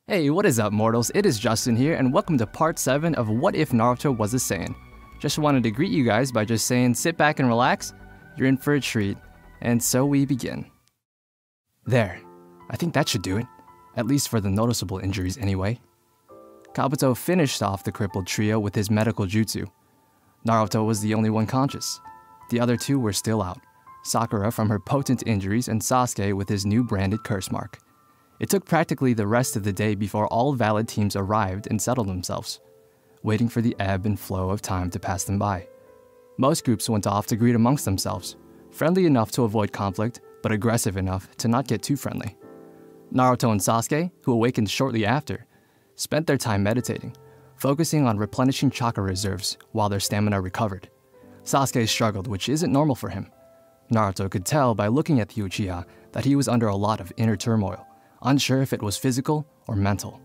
Hey, what is up, mortals? It is Justin here, and welcome to part 7 of What If Naruto Was a Saiyan. Just wanted to greet you guys by just saying sit back and relax, you're in for a treat, and so we begin. There, I think that should do it, at least for the noticeable injuries anyway. Kabuto finished off the crippled trio with his medical jutsu. Naruto was the only one conscious. The other two were still out, Sakura from her potent injuries and Sasuke with his new branded curse mark. It took practically the rest of the day before all valid teams arrived and settled themselves, waiting for the ebb and flow of time to pass them by. Most groups went off to greet amongst themselves, friendly enough to avoid conflict, but aggressive enough to not get too friendly. Naruto and Sasuke, who awakened shortly after, spent their time meditating, focusing on replenishing chakra reserves while their stamina recovered. Sasuke struggled, which isn't normal for him. Naruto could tell by looking at the Uchiha that he was under a lot of inner turmoil, unsure if it was physical or mental.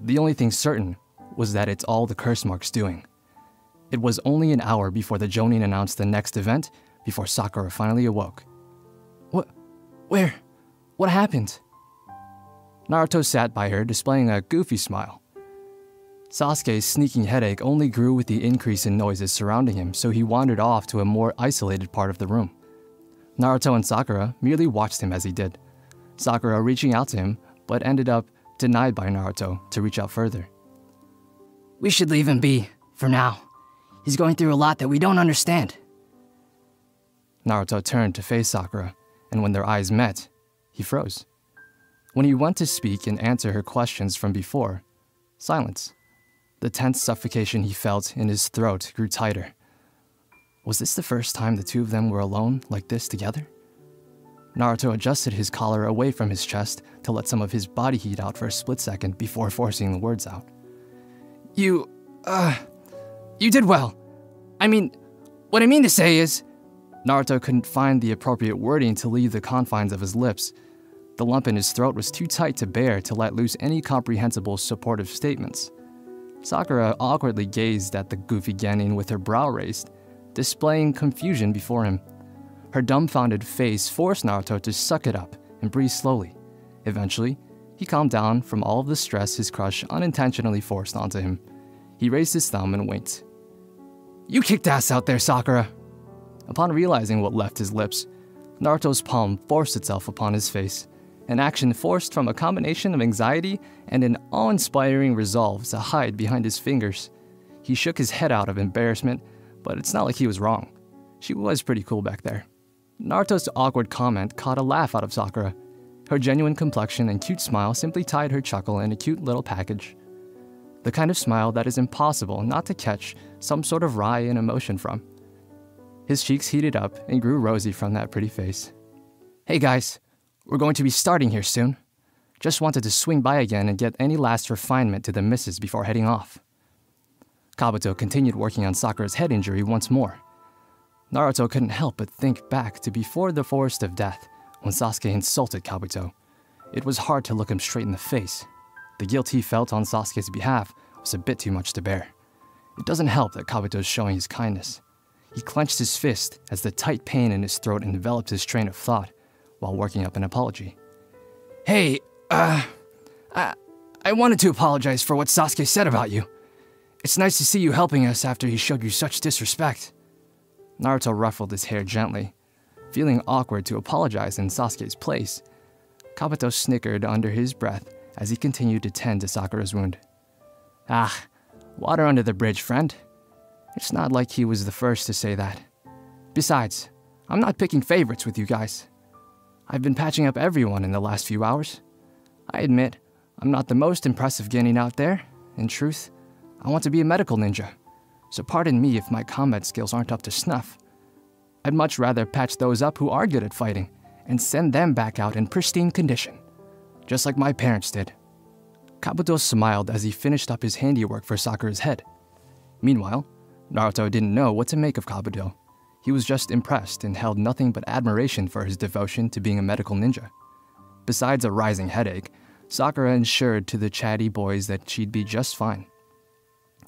The only thing certain was that it's all the curse mark's doing. It was only an hour before the Jonin announced the next event before Sakura finally awoke. Where? What happened? Naruto sat by her, displaying a goofy smile. Sasuke's sneaking headache only grew with the increase in noises surrounding him, so he wandered off to a more isolated part of the room. Naruto and Sakura merely watched him as he did, Sakura reaching out to him, but ended up denied by Naruto to reach out further. We should leave him be, for now. He's going through a lot that we don't understand. Naruto turned to face Sakura, and when their eyes met, he froze. When he went to speak and answer her questions from before, silence. The tense suffocation he felt in his throat grew tighter. Was this the first time the two of them were alone like this together? Naruto adjusted his collar away from his chest to let some of his body heat out for a split second before forcing the words out. You did well. What I mean to say is... Naruto couldn't find the appropriate wording to leave the confines of his lips. The lump in his throat was too tight to bear to let loose any comprehensible supportive statements. Sakura awkwardly gazed at the goofy genin with her brow raised, displaying confusion before him. Her dumbfounded face forced Naruto to suck it up and breathe slowly. Eventually, he calmed down from all of the stress his crush unintentionally forced onto him. He raised his thumb and winked. You kicked ass out there, Sakura. Upon realizing what left his lips, Naruto's palm forced itself upon his face, an action forced from a combination of anxiety and an awe-inspiring resolve to hide behind his fingers. He shook his head out of embarrassment, but it's not like he was wrong. She was pretty cool back there. Naruto's awkward comment caught a laugh out of Sakura. Her genuine complexion and cute smile simply tied her chuckle in a cute little package. The kind of smile that is impossible not to catch some sort of wry and emotion from. His cheeks heated up and grew rosy from that pretty face. Hey guys, we're going to be starting here soon. Just wanted to swing by again and get any last refinement to the misses before heading off. Kabuto continued working on Sakura's head injury once more. Naruto couldn't help but think back to before the Forest of Death, when Sasuke insulted Kabuto. It was hard to look him straight in the face. The guilt he felt on Sasuke's behalf was a bit too much to bear. It doesn't help that Kabuto's showing his kindness. He clenched his fist as the tight pain in his throat enveloped his train of thought while working up an apology. Hey, I wanted to apologize for what Sasuke said about you. It's nice to see you helping us after he showed you such disrespect. Naruto ruffled his hair gently, feeling awkward to apologize in Sasuke's place. Kabuto snickered under his breath as he continued to tend to Sakura's wound. Water under the bridge, friend. It's not like he was the first to say that. Besides, I'm not picking favorites with you guys. I've been patching up everyone in the last few hours. I admit, I'm not the most impressive genin out there. In truth, I want to be a medical ninja. So pardon me if my combat skills aren't up to snuff. I'd much rather patch those up who are good at fighting and send them back out in pristine condition, just like my parents did. Kabuto smiled as he finished up his handiwork for Sakura's head. Meanwhile, Naruto didn't know what to make of Kabuto. He was just impressed and held nothing but admiration for his devotion to being a medical ninja. Besides a rising headache, Sakura ensured to the chatty boys that she'd be just fine.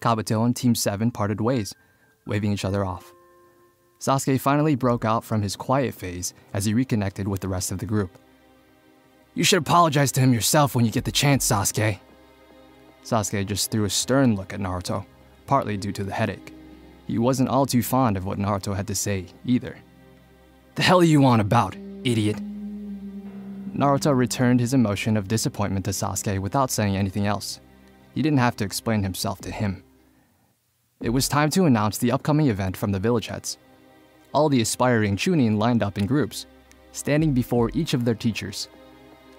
Kabuto and Team 7 parted ways, waving each other off. Sasuke finally broke out from his quiet phase as he reconnected with the rest of the group. You should apologize to him yourself when you get the chance, Sasuke. Sasuke just threw a stern look at Naruto, partly due to the headache. He wasn't all too fond of what Naruto had to say, either. The hell are you on about, idiot? Naruto returned his emotion of disappointment to Sasuke without saying anything else. He didn't have to explain himself to him. It was time to announce the upcoming event from the village heads. All the aspiring Chunin lined up in groups, standing before each of their teachers.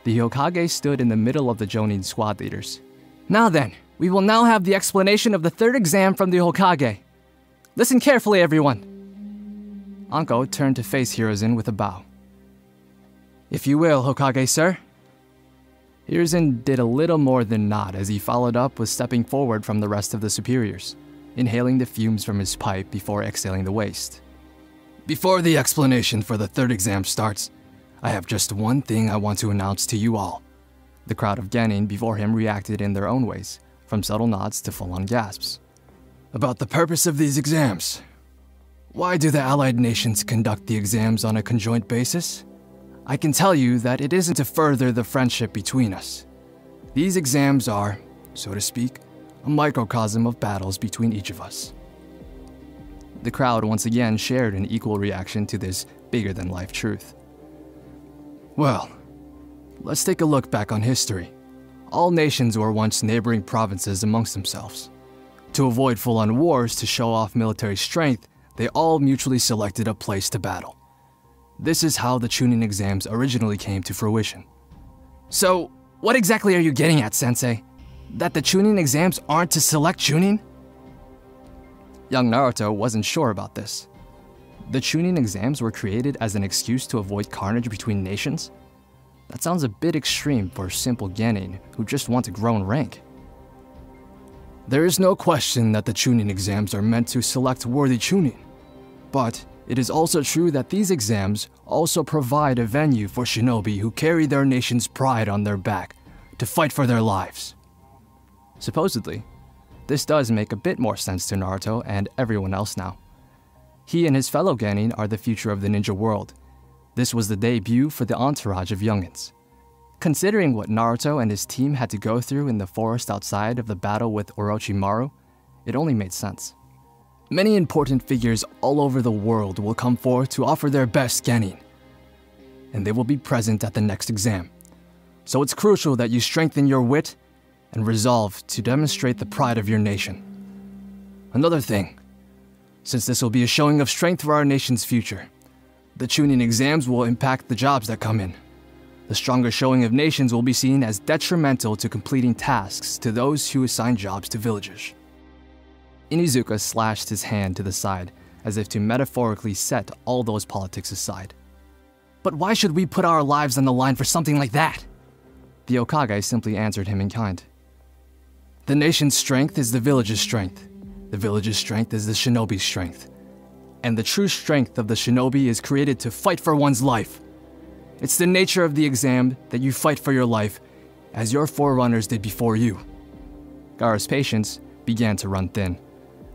The Hokage stood in the middle of the Jonin squad leaders. Now then, we will now have the explanation of the third exam from the Hokage. Listen carefully, everyone. Anko turned to face Hiruzen with a bow. If you will, Hokage, sir. Hiruzen did a little more than nod as he followed up with stepping forward from the rest of the superiors, inhaling the fumes from his pipe before exhaling the waste. Before the explanation for the third exam starts, I have just one thing I want to announce to you all. The crowd of Genin before him reacted in their own ways, from subtle nods to full-on gasps. About the purpose of these exams. Why do the allied nations conduct the exams on a conjoint basis? I can tell you that it isn't to further the friendship between us. These exams are, so to speak, a microcosm of battles between each of us. The crowd once again shared an equal reaction to this bigger-than-life truth. Well, let's take a look back on history. All nations were once neighboring provinces amongst themselves. To avoid full-on wars to show off military strength, they all mutually selected a place to battle. This is how the Chunin exams originally came to fruition. So, what exactly are you getting at, Sensei? That the Chunin exams aren't to select Chunin? Young Naruto wasn't sure about this. The Chunin exams were created as an excuse to avoid carnage between nations? That sounds a bit extreme for a simple Genin who just want to grow in rank. There is no question that the Chunin exams are meant to select worthy Chunin. But it is also true that these exams also provide a venue for shinobi who carry their nation's pride on their back to fight for their lives. Supposedly, this does make a bit more sense to Naruto and everyone else now. He and his fellow Genin are the future of the ninja world. This was the debut for the entourage of youngins. Considering what Naruto and his team had to go through in the forest outside of the battle with Orochimaru, it only made sense. Many important figures all over the world will come forth to offer their best Genin, and they will be present at the next exam. So it's crucial that you strengthen your wit and resolve to demonstrate the pride of your nation. Another thing, since this will be a showing of strength for our nation's future, the Chunin exams will impact the jobs that come in. The stronger showing of nations will be seen as detrimental to completing tasks to those who assign jobs to villagers. Inuzuka slashed his hand to the side, as if to metaphorically set all those politics aside. But why should we put our lives on the line for something like that? The Hokage simply answered him in kind. The nation's strength is the village's strength. The village's strength is the shinobi's strength. And the true strength of the shinobi is created to fight for one's life. It's the nature of the exam that you fight for your life, as your forerunners did before you. Gaara's patience began to run thin.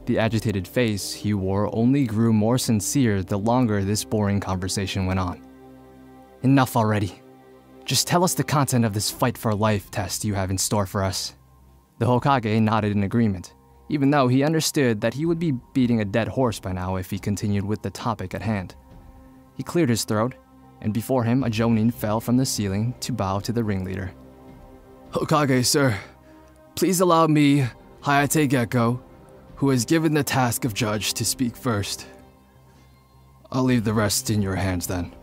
The agitated face he wore only grew more sincere the longer this boring conversation went on. Enough already. Just tell us the content of this fight for life test you have in store for us. The Hokage nodded in agreement, even though he understood that he would be beating a dead horse by now if he continued with the topic at hand. He cleared his throat, and before him a Jonin fell from the ceiling to bow to the ringleader. Hokage, sir, please allow me, Hayate Gecko, who has given the task of judge, to speak first. I'll leave the rest in your hands then.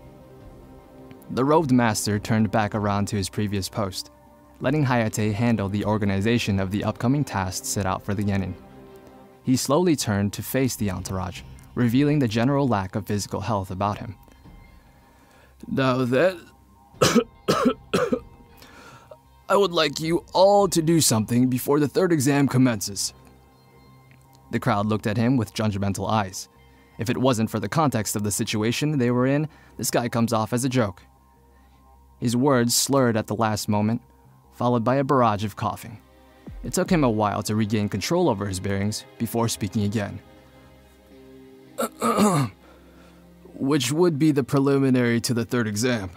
The robed master turned back around to his previous post, letting Hayate handle the organization of the upcoming tasks set out for the Genin. He slowly turned to face the entourage, revealing the general lack of physical health about him. Now then, I would like you all to do something before the third exam commences. The crowd looked at him with judgmental eyes. If it wasn't for the context of the situation they were in, this guy comes off as a joke. His words slurred at the last moment, followed by a barrage of coughing. It took him a while to regain control over his bearings before speaking again. Which would be the preliminary to the third exam.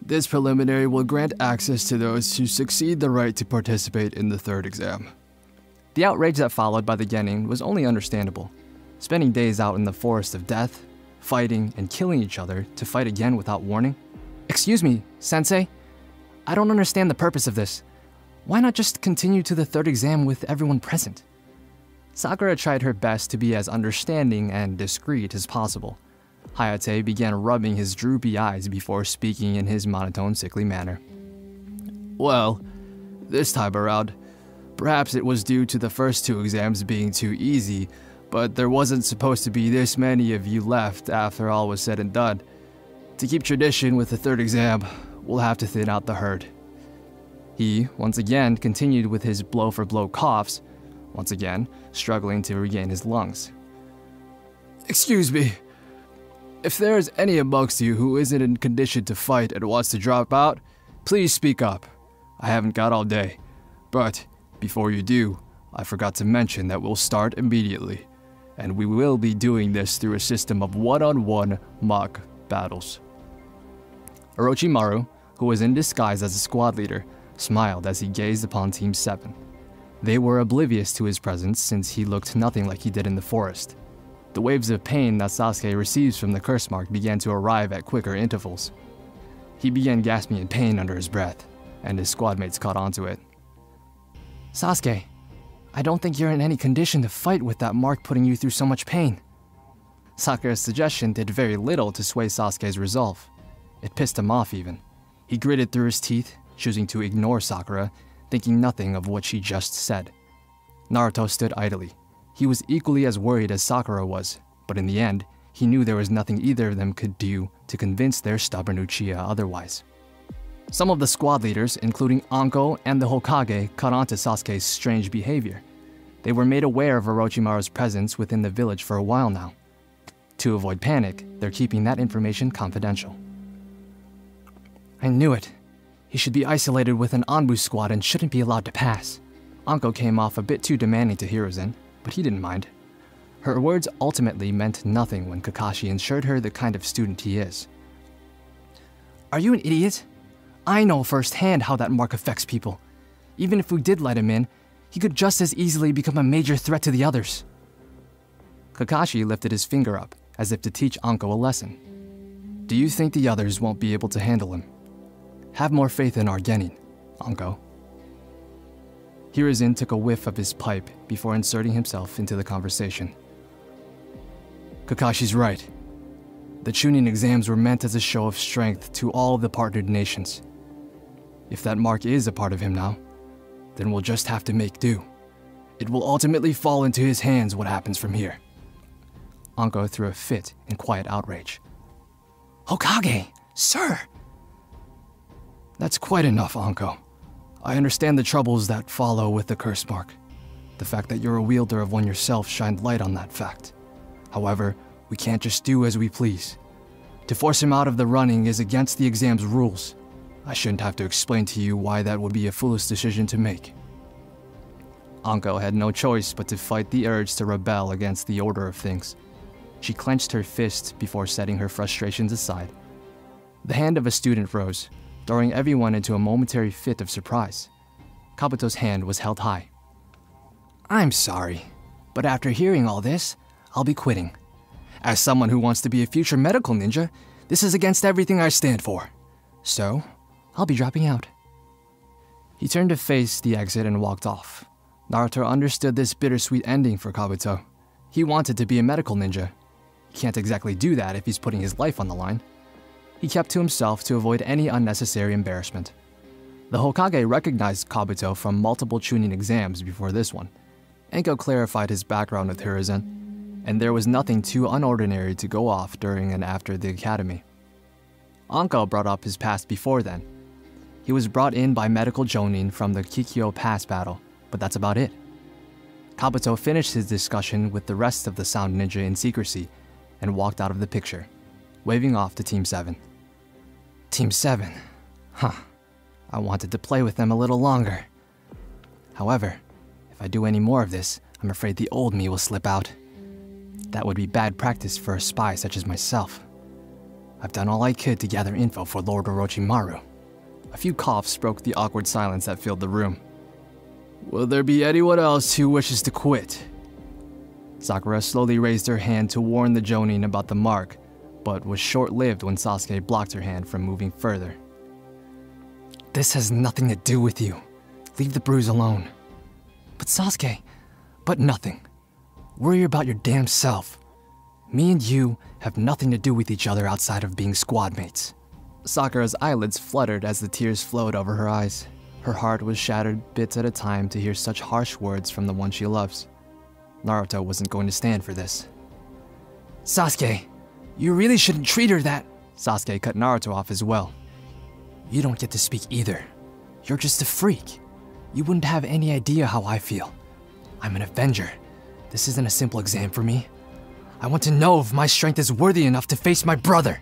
This preliminary will grant access to those who succeed the right to participate in the third exam. The outrage that followed by the genin was only understandable. Spending days out in the forest of death, fighting and killing each other to fight again without warning. Excuse me, Sensei. I don't understand the purpose of this. Why not just continue to the third exam with everyone present? Sakura tried her best to be as understanding and discreet as possible. Hayate began rubbing his droopy eyes before speaking in his monotone, sickly manner. Well, this time around, perhaps it was due to the first two exams being too easy, but there wasn't supposed to be this many of you left after all was said and done. To keep tradition with the third exam, we'll have to thin out the herd. He, once again, continued with his blow-for-blow coughs, once again, struggling to regain his lungs. Excuse me. If there is any amongst you who isn't in condition to fight and wants to drop out, please speak up. I haven't got all day. But, before you do, I forgot to mention that we'll start immediately. And we will be doing this through a system of one-on-one mock battles. Orochimaru, who was in disguise as a squad leader, smiled as he gazed upon Team 7. They were oblivious to his presence since he looked nothing like he did in the forest. The waves of pain that Sasuke receives from the curse mark began to arrive at quicker intervals. He began gasping in pain under his breath, and his squadmates caught onto it. Sasuke, I don't think you're in any condition to fight with that mark putting you through so much pain. Sakura's suggestion did very little to sway Sasuke's resolve. It pissed him off even. He gritted through his teeth, choosing to ignore Sakura, thinking nothing of what she just said. Naruto stood idly. He was equally as worried as Sakura was, but in the end, he knew there was nothing either of them could do to convince their stubborn Uchiha otherwise. Some of the squad leaders, including Anko and the Hokage, caught on to Sasuke's strange behavior. They were made aware of Orochimaru's presence within the village for a while now. To avoid panic, they're keeping that information confidential. I knew it. He should be isolated with an Anbu squad and shouldn't be allowed to pass. Anko came off a bit too demanding to Hiruzen, but he didn't mind. Her words ultimately meant nothing when Kakashi assured her the kind of student he is. Are you an idiot? I know firsthand how that mark affects people. Even if we did let him in, he could just as easily become a major threat to the others. Kakashi lifted his finger up, as if to teach Anko a lesson. Do you think the others won't be able to handle him? Have more faith in our genin, Anko. Hiruzen took a whiff of his pipe before inserting himself into the conversation. Kakashi's right. The Chunin exams were meant as a show of strength to all of the partnered nations. If that mark is a part of him now, then we'll just have to make do. It will ultimately fall into his hands what happens from here. Anko threw a fit in quiet outrage. Hokage, sir! That's quite enough, Anko. I understand the troubles that follow with the curse mark. The fact that you're a wielder of one yourself shined light on that fact. However, we can't just do as we please. To force him out of the running is against the exam's rules. I shouldn't have to explain to you why that would be a foolish decision to make. Anko had no choice but to fight the urge to rebel against the order of things. She clenched her fist before setting her frustrations aside. The hand of a student rose, throwing everyone into a momentary fit of surprise. Kabuto's hand was held high. I'm sorry, but after hearing all this, I'll be quitting. As someone who wants to be a future medical ninja, this is against everything I stand for. So, I'll be dropping out. He turned to face the exit and walked off. Naruto understood this bittersweet ending for Kabuto. He wanted to be a medical ninja. He can't exactly do that if he's putting his life on the line. He kept to himself to avoid any unnecessary embarrassment. The Hokage recognized Kabuto from multiple Chunin exams before this one. Anko clarified his background with Hiruzen, and there was nothing too unordinary to go off during and after the academy. Anko brought up his past before then. He was brought in by medical Jonin from the Kikyo Pass battle, but that's about it. Kabuto finished his discussion with the rest of the Sound Ninja in secrecy and walked out of the picture, waving off to Team 7. Team 7? Huh. I wanted to play with them a little longer. However, if I do any more of this, I'm afraid the old me will slip out. That would be bad practice for a spy such as myself. I've done all I could to gather info for Lord Orochimaru. A few coughs broke the awkward silence that filled the room. Will there be anyone else who wishes to quit? Sakura slowly raised her hand to warn the Jonin about the mark, but was short-lived when Sasuke blocked her hand from moving further. This has nothing to do with you. Leave the bruise alone. But Sasuke, but nothing. Worry about your damn self. Me and you have nothing to do with each other outside of being squad mates. Sakura's eyelids fluttered as the tears flowed over her eyes. Her heart was shattered bits at a time to hear such harsh words from the one she loves. Naruto wasn't going to stand for this. Sasuke, you really shouldn't treat her that. Sasuke cut Naruto off as well. You don't get to speak either. You're just a freak. You wouldn't have any idea how I feel. I'm an Avenger. This isn't a simple exam for me. I want to know if my strength is worthy enough to face my brother.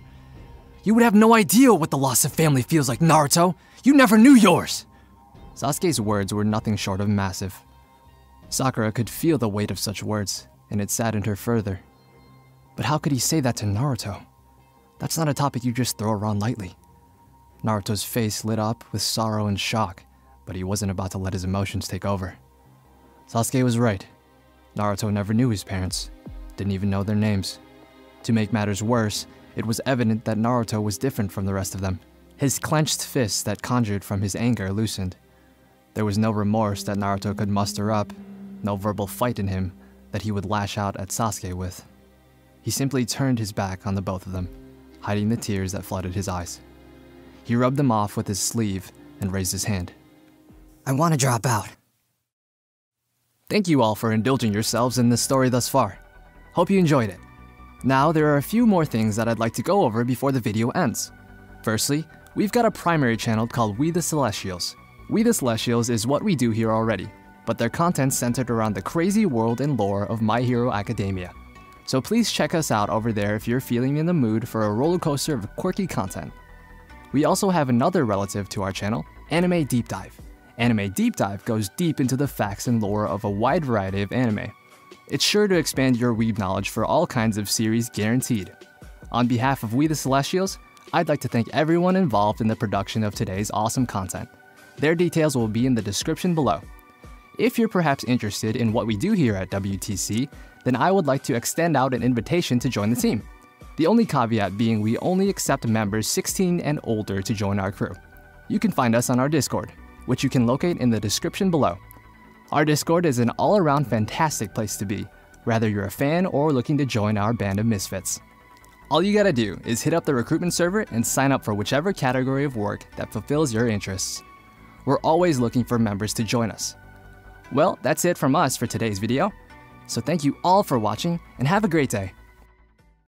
You would have no idea what the loss of family feels like, Naruto. You never knew yours. Sasuke's words were nothing short of massive. Sakura could feel the weight of such words, and it saddened her further. But how could he say that to Naruto? That's not a topic you just throw around lightly. Naruto's face lit up with sorrow and shock, but he wasn't about to let his emotions take over. Sasuke was right. Naruto never knew his parents, didn't even know their names. To make matters worse, it was evident that Naruto was different from the rest of them. His clenched fists that conjured from his anger loosened. There was no remorse that Naruto could muster up, no verbal fight in him that he would lash out at Sasuke with. He simply turned his back on the both of them, hiding the tears that flooded his eyes. He rubbed them off with his sleeve and raised his hand. I want to drop out. Thank you all for indulging yourselves in this story thus far. Hope you enjoyed it. Now there are a few more things that I'd like to go over before the video ends. Firstly, we've got a primary channel called We the Celestials. We the Celestials is what we do here already, but their content's centered around the crazy world and lore of My Hero Academia. So please check us out over there if you're feeling in the mood for a roller coaster of quirky content. We also have another relative to our channel, Anime Deep Dive. Anime Deep Dive goes deep into the facts and lore of a wide variety of anime. It's sure to expand your weeb knowledge for all kinds of series guaranteed. On behalf of We the Celestials, I'd like to thank everyone involved in the production of today's awesome content. Their details will be in the description below. If you're perhaps interested in what we do here at WTC, then I would like to extend out an invitation to join the team. The only caveat being we only accept members 16 and older to join our crew. You can find us on our Discord, which you can locate in the description below. Our Discord is an all-around fantastic place to be, whether you're a fan or looking to join our band of misfits. All you gotta do is hit up the recruitment server and sign up for whichever category of work that fulfills your interests. We're always looking for members to join us. Well, that's it from us for today's video. So thank you all for watching and have a great day.